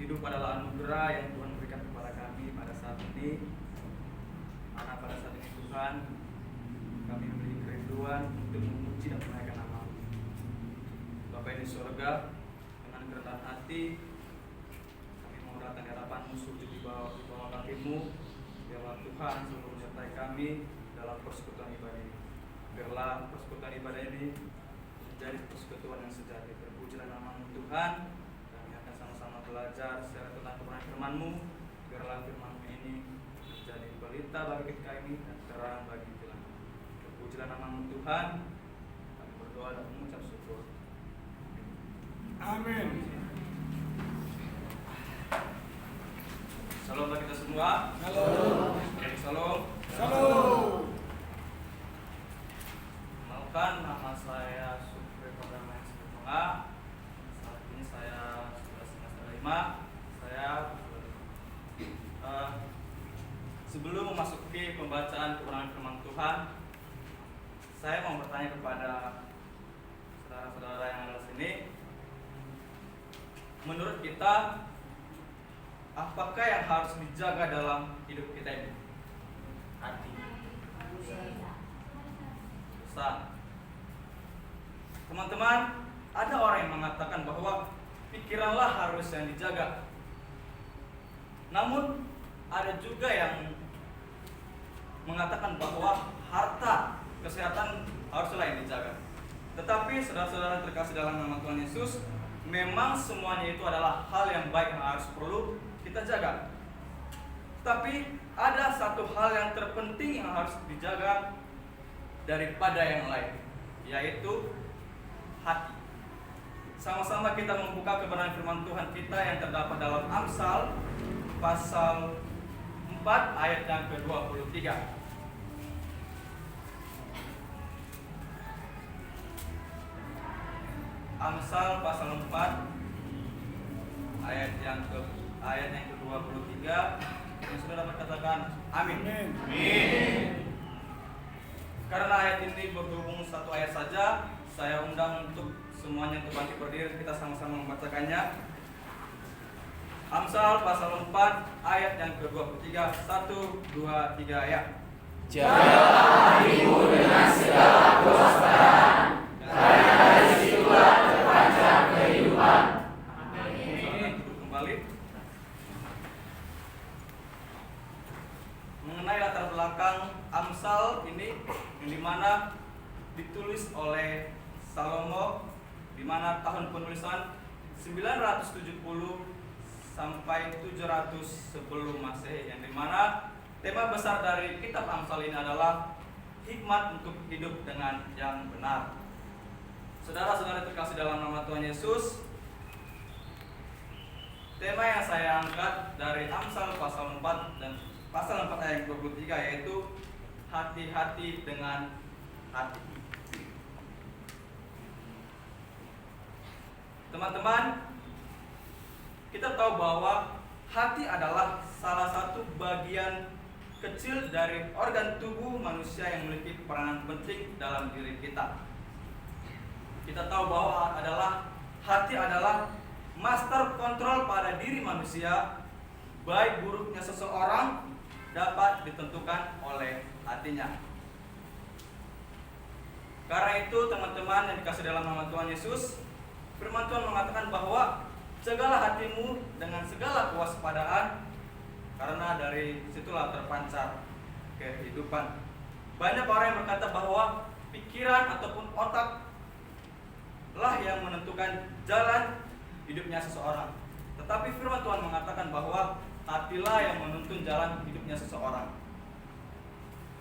Hidup adalah anugerah yang Tuhan berikan kepada kami pada saat ini. Karena pada saat ini Tuhan, kami memiliki kerinduan untuk memuji dan menaikkan nama Bapa di surga. Dengan kerendahan hati kami mau datang di hadapan-Mu, sujud di bawah kaki-Mu. Biarlah Tuhan selalu menyertai kami dalam persekutuan ibadah ini. Biarlah persekutuan ibadah ini menjadi persekutuan yang sejati. Terpujilah nama-Mu Tuhan. Kami akan sama-sama belajar secara tentang kebenaran Firman-Mu. Biarlah Firman-Mu ini menjadi pelita bagi kami dan terang bagi jalan. Terpujilah nama-Mu Tuhan. Kami berdoa dan mengucap syukur. Amin. Salam bagi kita semua. Halo. Salam. Halo. Kenalkan, nama saya Supri Perdana Sebentonga. Saat ini saya sudah semester 5. Sebelum memasuki pembacaan kebenaran firman Tuhan, saya mau bertanya kepada saudara-saudara yang ada di sini. Menurut kita, apakah yang harus dijaga dalam hidup kita ini? Hati. Dosa. Teman-teman, ada orang yang mengatakan bahwa pikiranlah harus yang dijaga. Namun ada juga yang mengatakan bahwa harta, kesehatan haruslah yang dijaga. Tetapi saudara-saudara terkasih dalam nama Tuhan Yesus, memang semuanya itu adalah hal yang baik yang harus perlu kita jaga. Tapi ada satu hal yang terpenting yang harus dijaga daripada yang lain, yaitu hati. Sama-sama kita membuka kebenaran firman Tuhan kita yang terdapat dalam Amsal pasal 4 ayat yang ke-23. Amsal pasal 4 ayat yang ke-23. Yang sudah dapat katakan amin. Amin. Karena ayat ini berhubung satu ayat saja, saya undang untuk semuanya untuk bangkit berdiri, kita sama-sama membacakannya. Amsal pasal 4 ayat yang ke-23. 1, 2, 3 ya. Jagalah hatimu dengan segala kewaspadaan, karena dari situlah terpancar kehidupan. Amin. Kembali. Mengenai latar belakang Amsal ini, yang dimana ditulis oleh Salomo, dimana tahun penulisan 970 sampai 700 sebelum Masehi, yang dimana tema besar dari kitab Amsal ini adalah hikmat untuk hidup dengan yang benar. Saudara-saudara terkasih dalam nama Tuhan Yesus, tema yang saya angkat dari Amsal pasal 4 dan pasal 4 ayat 23, yaitu hati-hati dengan hati. Teman-teman, kita tahu bahwa hati adalah salah satu bagian kecil dari organ tubuh manusia yang memiliki peranan penting dalam diri kita. Kita tahu bahwa hati adalah master kontrol pada diri manusia. Baik buruknya seseorang dapat ditentukan oleh hatinya. Karena itu teman-teman yang dikasih dalam nama Tuhan Yesus, firman Tuhan mengatakan bahwa jagalah hatimu dengan segala kewaspadaan, karena dari situlah terpancar kehidupan. Banyak orang yang berkata bahwa pikiran ataupun otak lah yang menentukan jalan hidupnya seseorang. Tetapi firman Tuhan mengatakan bahwa hatilah yang menuntun jalan hidupnya seseorang.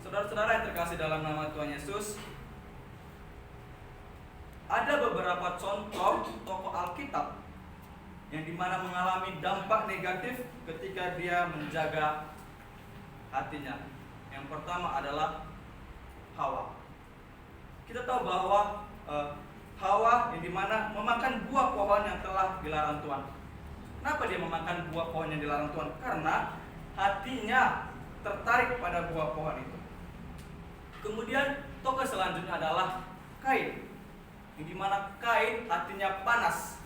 Saudara-saudara yang terkasih dalam nama Tuhan Yesus, ada beberapa contoh tokoh Alkitab yang dimana mengalami dampak negatif ketika dia menjaga hatinya. Yang pertama adalah Hawa. Kita tahu bahwa Hawa yang dimana memakan buah pohon yang telah dilarang Tuhan. Kenapa dia memakan buah pohon yang dilarang Tuhan? Karena hatinya tertarik pada buah pohon itu. Kemudian tokoh selanjutnya adalah Kain, yang dimana Kain hatinya panas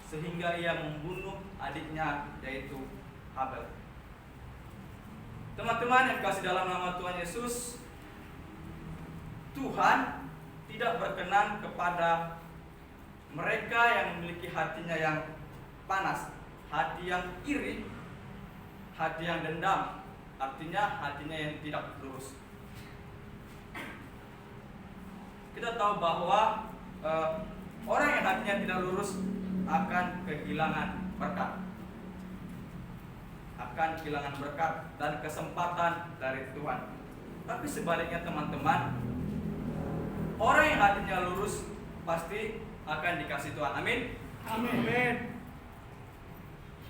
sehingga ia membunuh adiknya yaitu Habel. Teman-teman yang kasih dalam nama Tuhan Yesus, Tuhan tidak berkenan kepada mereka yang memiliki hatinya yang panas, hati yang iri, hati yang dendam, artinya hatinya yang tidak lurus. Kita tahu bahwa orang yang hatinya tidak lurus akan kehilangan berkat, dan kesempatan dari Tuhan. Tapi sebaliknya teman-teman, orang yang hatinya lurus pasti akan dikasih Tuhan. Amin. Amin.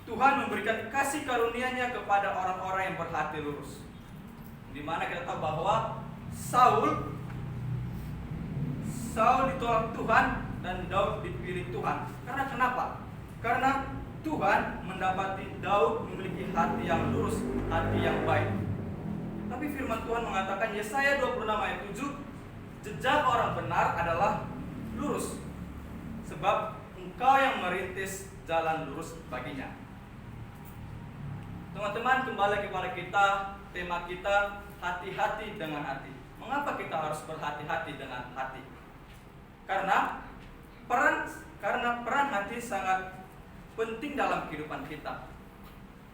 Tuhan memberikan kasih karunia-Nya kepada orang-orang yang berhati lurus. Di mana kita tahu bahwa Saul ditolak Tuhan dan Daud dipilih Tuhan. Karena kenapa? Karena Tuhan mendapati Daud memiliki hati yang lurus, hati yang baik. Tapi firman Tuhan mengatakan Yesaya 26 ayat 7, jejak orang benar adalah lurus, sebab engkau yang merintis jalan lurus baginya. Teman-teman, kembali kepada kita, tema kita hati-hati dengan hati. Mengapa kita harus berhati-hati dengan hati? Karena peran hati sangat penting dalam kehidupan kita.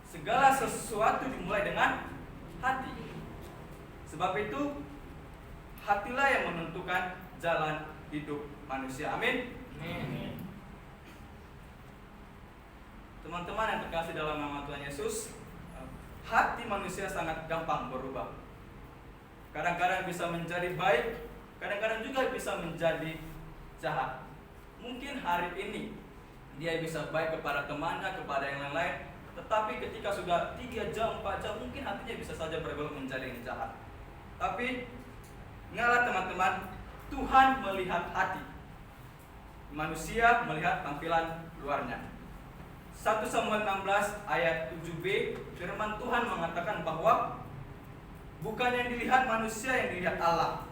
Segala sesuatu dimulai dengan hati. Sebab itu, hatilah yang menentukan jalan hidup manusia. Amin. Teman-teman yang terkasih dalam nama Tuhan Yesus, hati manusia sangat gampang berubah. Kadang-kadang bisa menjadi baik, kadang-kadang juga bisa menjadi jahat. Mungkin hari ini dia bisa baik kepada temannya, kepada yang lain-lain, tetapi ketika sudah 3 jam, 4 jam, mungkin hatinya bisa saja berbelok menjadi yang jahat. Tapi ingatlah teman-teman, Tuhan melihat hati, manusia melihat tampilan luarnya. 1 Samuel 16 ayat 7b, firman Tuhan mengatakan bahwa bukan yang dilihat manusia yang dilihat Allah.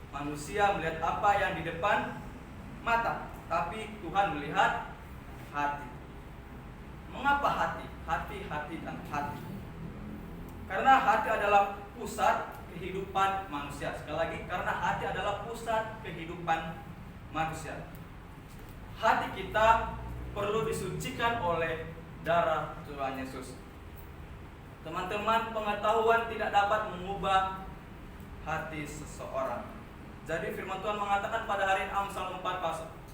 Manusia melihat apa yang di depan mata, tapi Tuhan melihat hati. Mengapa hati? Hati dan hati. Karena hati adalah pusat kehidupan manusia. Sekali lagi, karena hati adalah pusat kehidupan manusia. Hati kita perlu disucikan oleh darah Tuhan Yesus. Teman-teman, pengetahuan tidak dapat mengubah hati seseorang. Jadi firman Tuhan mengatakan pada hari Amsal 4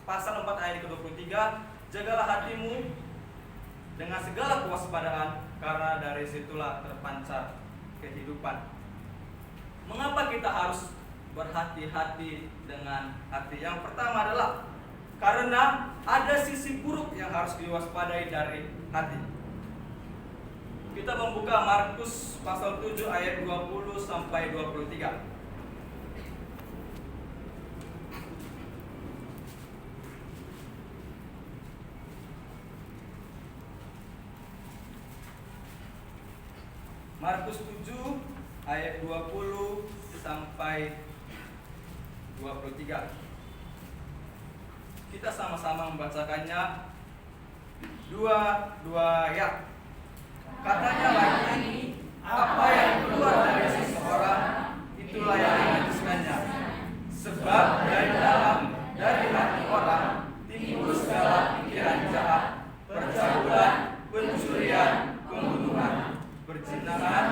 pasal 4 ayat ke-23, jagalah hatimu dengan segala kewaspadaan, karena dari situlah terpancar kehidupan. Mengapa kita harus berhati-hati dengan hati? Yang pertama adalah karena ada sisi buruk yang harus diwaspadai dari hati. Kita membuka Markus pasal 7 ayat 20 sampai 23. Markus 7 ayat 20 sampai 23. Kita sama-sama membacakannya. Dua ayat. Katanya lagi, apa yang keluar dari seseorang, itulah yang dinajiskannya. Sebab dari dalam, dari hati orang, timbul segala pikiran jahat, percabulan, pencurian, pembunuhan, perzinahan,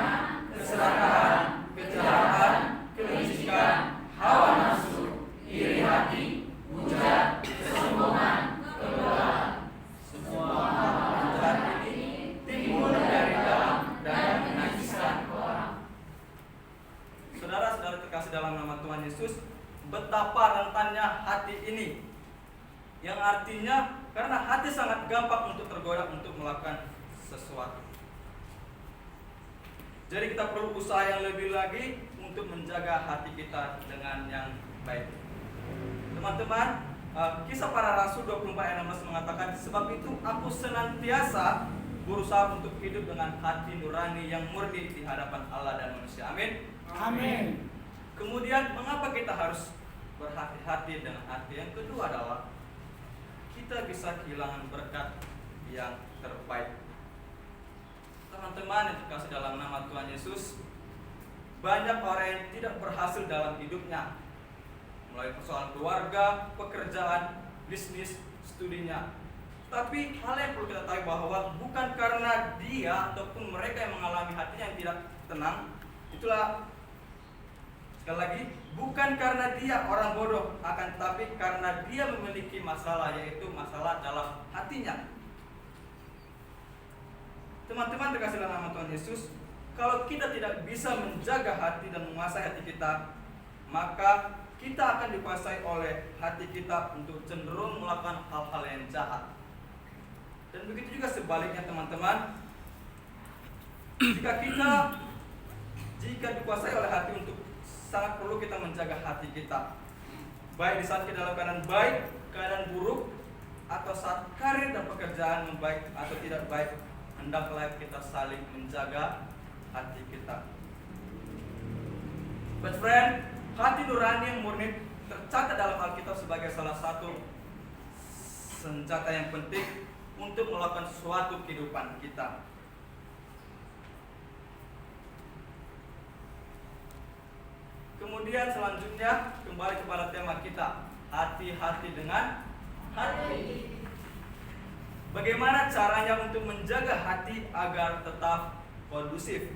keserakahan, kejahatan, kelicikan, hawa nafsu, iri hati, hujat, kesombongan, kebelahan. Semua hal jahat ini timbul dari dalam dan menajiskan orang. Saudara-saudara terkasih dalam nama Tuhan Yesus, betapa rentannya hati ini. Yang artinya karena hati sangat gampang untuk tergoda untuk melakukan sesuatu. Jadi kita perlu usaha yang lebih lagi untuk menjaga hati kita dengan yang baik. Teman-teman, Kisah Para Rasul 24 ayat 16 mengatakan, sebab itu aku senantiasa berusaha untuk hidup dengan hati nurani yang murni di hadapan Allah dan manusia. Amin. Amin. Kemudian mengapa kita harus berhati-hati dengan hati? Yang kedua adalah kita kita bisa kehilangan berkat yang terbaik. Teman-teman yang terkasih dalam nama Tuhan Yesus, banyak orang yang tidak berhasil dalam hidupnya melalui persoalan keluarga, pekerjaan, bisnis, studinya. Tapi hal yang perlu kita tahu bahwa bukan karena dia ataupun mereka yang mengalami hatinya yang tidak tenang. Itulah, sekali lagi, bukan karena dia orang bodoh, akan tetapi karena dia memiliki masalah, yaitu masalah dalam hatinya. Teman-teman terkasih dalam nama Tuhan Yesus, kalau kita tidak bisa menjaga hati dan menguasai hati kita, maka kita akan dikuasai oleh hati kita untuk cenderung melakukan hal-hal yang jahat. Dan begitu juga sebaliknya, teman-teman. Jika dikuasai oleh hati, untuk sangat perlu kita menjaga hati kita. Baik di saat kita dalam keadaan baik, keadaan buruk, atau saat karir dan pekerjaan membaik atau tidak baik, hendaklah kita saling menjaga hati kita. But friend, hati nurani yang murni tercatat dalam Alkitab sebagai salah satu senjata yang penting untuk melakukan sesuatu kehidupan kita. Kemudian selanjutnya kembali kepada tema kita, hati-hati dengan hati. Bagaimana caranya untuk menjaga hati agar tetap kondusif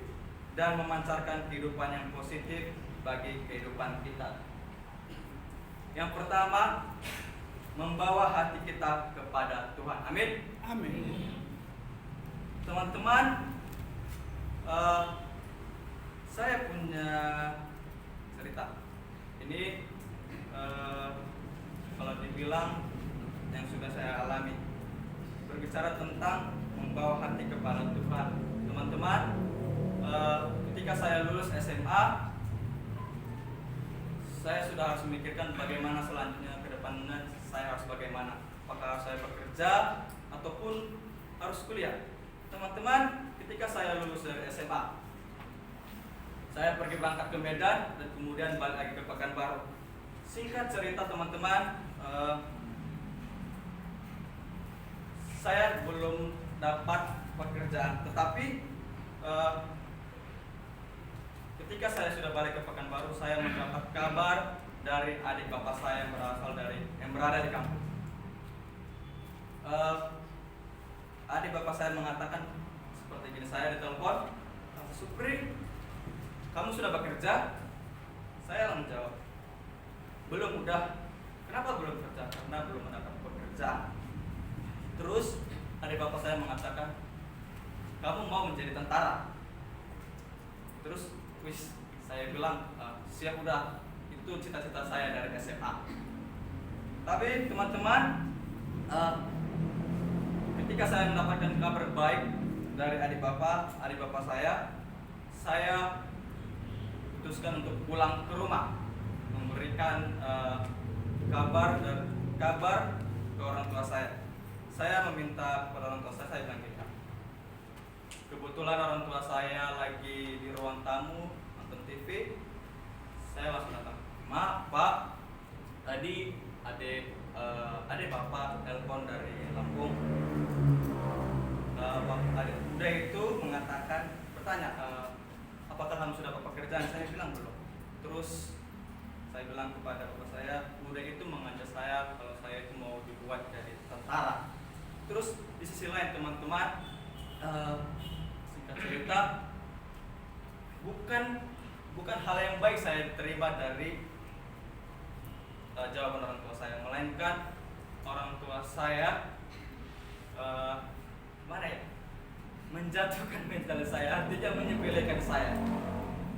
dan memancarkan kehidupan yang positif bagi kehidupan kita? Yang pertama, membawa hati kita kepada Tuhan. Amin. Amin. Teman-teman, saya punya cerita. Ini kalau dibilang yang sudah saya alami, berbicara tentang membawa hati kepada Tuhan. Teman-teman, ketika saya lulus SMA, saya sudah harus memikirkan bagaimana selanjutnya ke depannya saya harus bagaimana. Apakah saya bekerja ataupun harus kuliah. Teman-teman, ketika saya lulus dari SMA, saya pergi berangkat ke Medan dan kemudian balik lagi ke Pekanbaru. Singkat cerita, teman-teman, saya belum dapat pekerjaan. Tetapi ketika saya sudah balik ke Pekanbaru, saya mendapat kabar dari adik bapak saya yang berada di kampus. Adik bapak saya mengatakan seperti gini, saya ditelepon, Supri, kamu sudah bekerja? Saya menjawab, belum. Udah. Kenapa belum bekerja? Karena belum mendapat pekerjaan. Terus adik bapak saya mengatakan, kamu mau menjadi tentara? Terus saya bilang, siap, udah. Itu cita-cita saya dari SMA. Tapi teman-teman, ketika saya mendapatkan kabar baik dari adik bapak saya putuskan untuk pulang ke rumah, memberikan kabar ke orang tua saya. Saya meminta kepada orang tua saya bilang gini, kebetulan orang tua saya lagi di ruang tamu nonton TV. Saya langsung datang, "Ma, Pak, tadi adik bapak telepon dari Lampung. Udah itu bertanya, apakah kamu sudah dapat pekerjaan?" Saya bilang belum. Terus saya bilang kepada bapak saya, udah itu mengajak saya kalau saya itu mau dibuat jadi tentara. Terus di sisi lain, teman-teman, singkat cerita, bukan hal yang baik saya terima dari jawaban orang tua saya, melainkan orang tua saya menjatuhkan mental saya, artinya menyepelekan saya.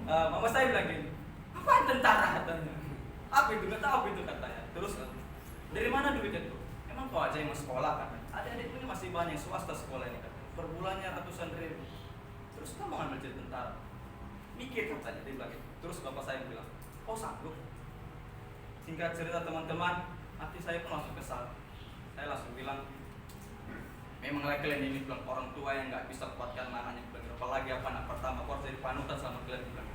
Mama saya bilang gini, apaan tentara katanya? Apa itu? Nggak tahu apa itu katanya. Terus dari mana duit itu? Emang kau aja yang mau sekolah kan? Adik-adik ini masih banyak swasta sekolah ini katanya. Per bulannya ratusan ribu. Terus kamu ngambil jadi tentara? Mikir katanya, dia bilang gitu. Terus bapak saya bilang, oh sanggup. Singkat cerita, teman-teman, hati saya pun langsung kesal. Saya langsung bilang, memanglah kalian ini bilang orang tua yang nggak bisa kuatkan anaknya, apalagi apa anak pertama, kau harus jadi panutan sama kalian bilang.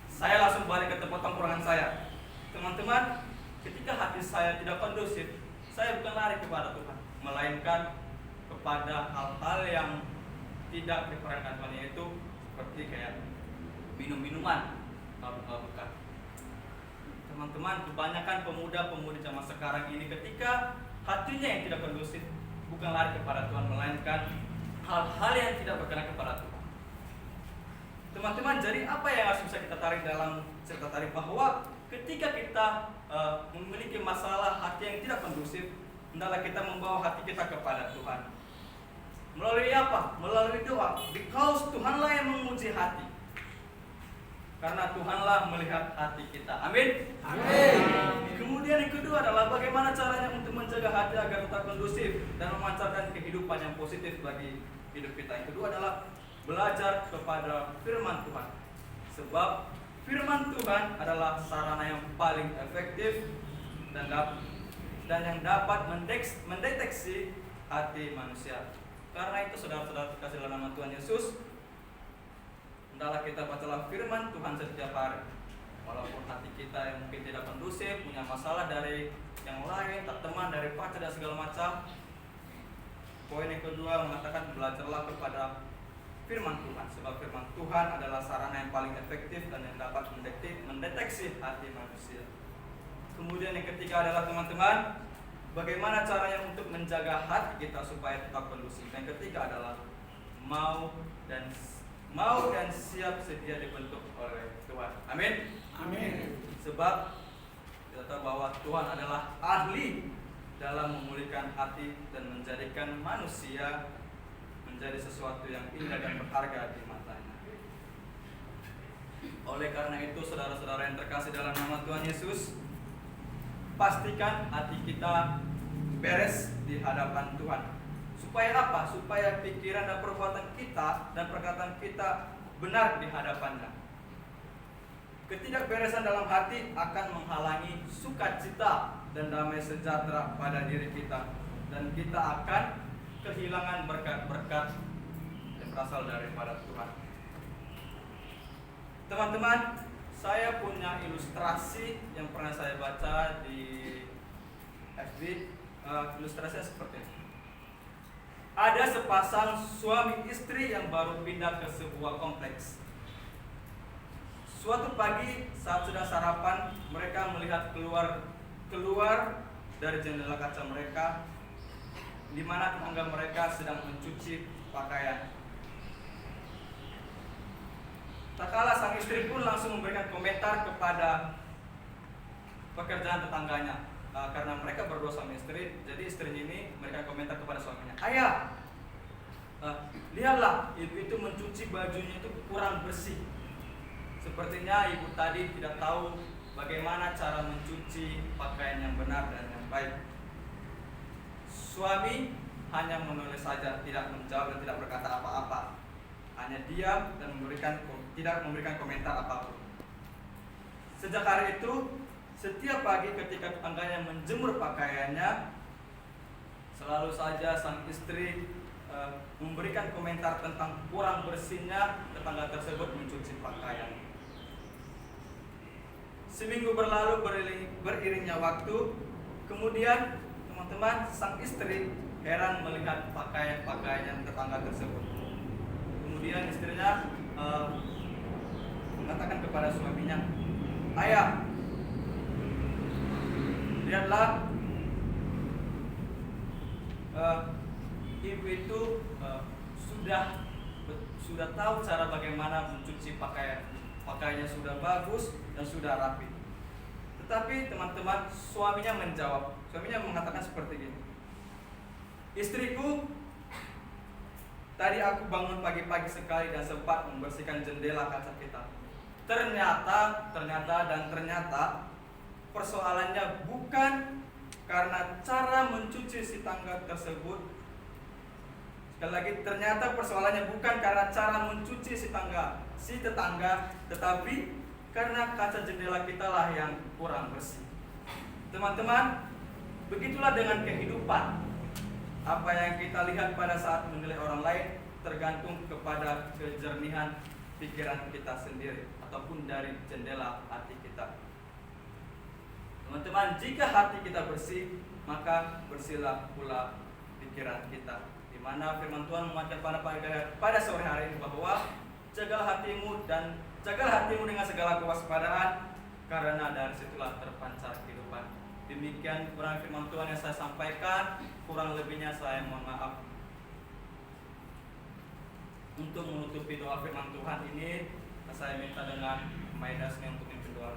Saya langsung balik ke tempat tongkrongan saya. Teman-teman, ketika hati saya tidak kondusif, saya bukan lari kepada Tuhan, melainkan kepada hal-hal yang tidak diperkenankan Tuhan, yaitu seperti kayak minum-minuman, bukan. Teman-teman, kebanyakan pemuda-pemudi zaman sekarang ini ketika hatinya yang tidak kondusif, bukan lari kepada Tuhan, melainkan hal-hal yang tidak berkenan kepada Tuhan. Teman-teman, jadi apa yang harus bisa kita tarik dalam cerita tadi, bahwa ketika kita memiliki masalah hati yang tidak kondusif, hendaklah kita membawa hati kita kepada Tuhan. Melalui apa? Melalui doa. Because Tuhanlah yang menguji hati. Karena Tuhanlah melihat hati kita. Amin. Amin. Kemudian yang kedua adalah bagaimana caranya untuk menjaga hati agar tetap kondusif dan memancarkan kehidupan yang positif bagi hidup kita. Yang kedua adalah belajar kepada firman Tuhan. Sebab firman Tuhan adalah sarana yang paling efektif dan yang dapat mendeteksi hati manusia. Karena itu saudara-saudara terkasih dalam nama Tuhan Yesus, hendaklah kita bacalah firman Tuhan setiap hari. Walaupun hati kita yang mungkin tidak kondusif, punya masalah dari yang lain, tak teman, dari pacar dan segala macam. Poin yang kedua mengatakan belajarlah kepada firman Tuhan. Sebab firman Tuhan adalah sarana yang paling efektif dan yang dapat mendeteksi hati manusia. Kemudian yang ketiga adalah teman-teman, bagaimana caranya untuk menjaga hati kita supaya tetap kondusif. Yang ketiga adalah mau dan siap sedia dibentuk oleh Tuhan. Amin. Amin. Sebab kita tahu bahwa Tuhan adalah ahli dalam memulihkan hati dan menjadikan manusia menjadi sesuatu yang indah dan berharga di matanya. Oleh karena itu, saudara-saudara yang terkasih dalam nama Tuhan Yesus, pastikan hati kita beres di hadapan Tuhan. Supaya apa? Supaya pikiran dan perbuatan kita dan perkataan kita benar di hadapannya. Ketidakberesan dalam hati akan menghalangi sukacita dan damai sejahtera pada diri kita, dan kita akan kehilangan berkat-berkat yang berasal daripada Tuhan. Teman-teman, saya punya ilustrasi yang pernah saya baca di FB. Ilustrasinya seperti ini. Ada sepasang suami istri yang baru pindah ke sebuah kompleks. Suatu pagi saat sudah sarapan, mereka melihat keluar dari jendela kaca mereka, di mana tetangga mereka sedang mencuci pakaian. Tak kalah sang istri pun langsung memberikan komentar kepada pekerjaan tetangganya. Karena mereka berdua suami istri, jadi istrinya ini memberikan komentar kepada suaminya. Ayah, lihatlah, ibu itu mencuci bajunya itu kurang bersih. Sepertinya ibu tadi tidak tahu bagaimana cara mencuci pakaian yang benar dan yang baik. Suami hanya menulis saja, tidak menjawab dan tidak berkata apa-apa. Hanya diam dan tidak memberikan komentar apapun. Sejak hari itu, setiap pagi ketika tetangganya menjemur pakaiannya, selalu saja sang istri memberikan komentar tentang kurang bersihnya tetangga tersebut mencuci pakaian. Seminggu berlalu beriringnya waktu, kemudian teman-teman, sang istri heran melihat pakaian-pakaian tetangga tersebut. Kemudian istrinya mengatakan kepada suaminya, ayah, lihatlah, ibu itu sudah tahu cara bagaimana mencuci pakaiannya sudah bagus dan sudah rapi. Tetapi teman-teman, suaminya mengatakan seperti ini, istriku, tadi aku bangun pagi-pagi sekali dan sempat membersihkan jendela kaca kita. Ternyata persoalannya bukan karena cara mencuci si tangga tersebut. Sekali lagi, ternyata persoalannya bukan karena cara mencuci si tetangga, tetapi karena kaca jendela kita lah yang kurang bersih. Teman-teman, begitulah dengan kehidupan. Apa yang kita lihat pada saat menilai orang lain tergantung kepada kejernihan pikiran kita sendiri ataupun dari jendela hati kita. Teman-teman, jika hati kita bersih, maka bersihlah pula pikiran kita. Di mana firman Tuhan menguatkan pada sore hari ini bahwa jagalah hatimu dengan segala kewaspadaan, karena dari situlah terpancar kehidupan. Demikian kurang firman Tuhan yang saya sampaikan, kurang lebihnya saya mohon maaf. Untuk menutupi doa firman Tuhan ini, saya minta dengan Maida untuk memimpin doa.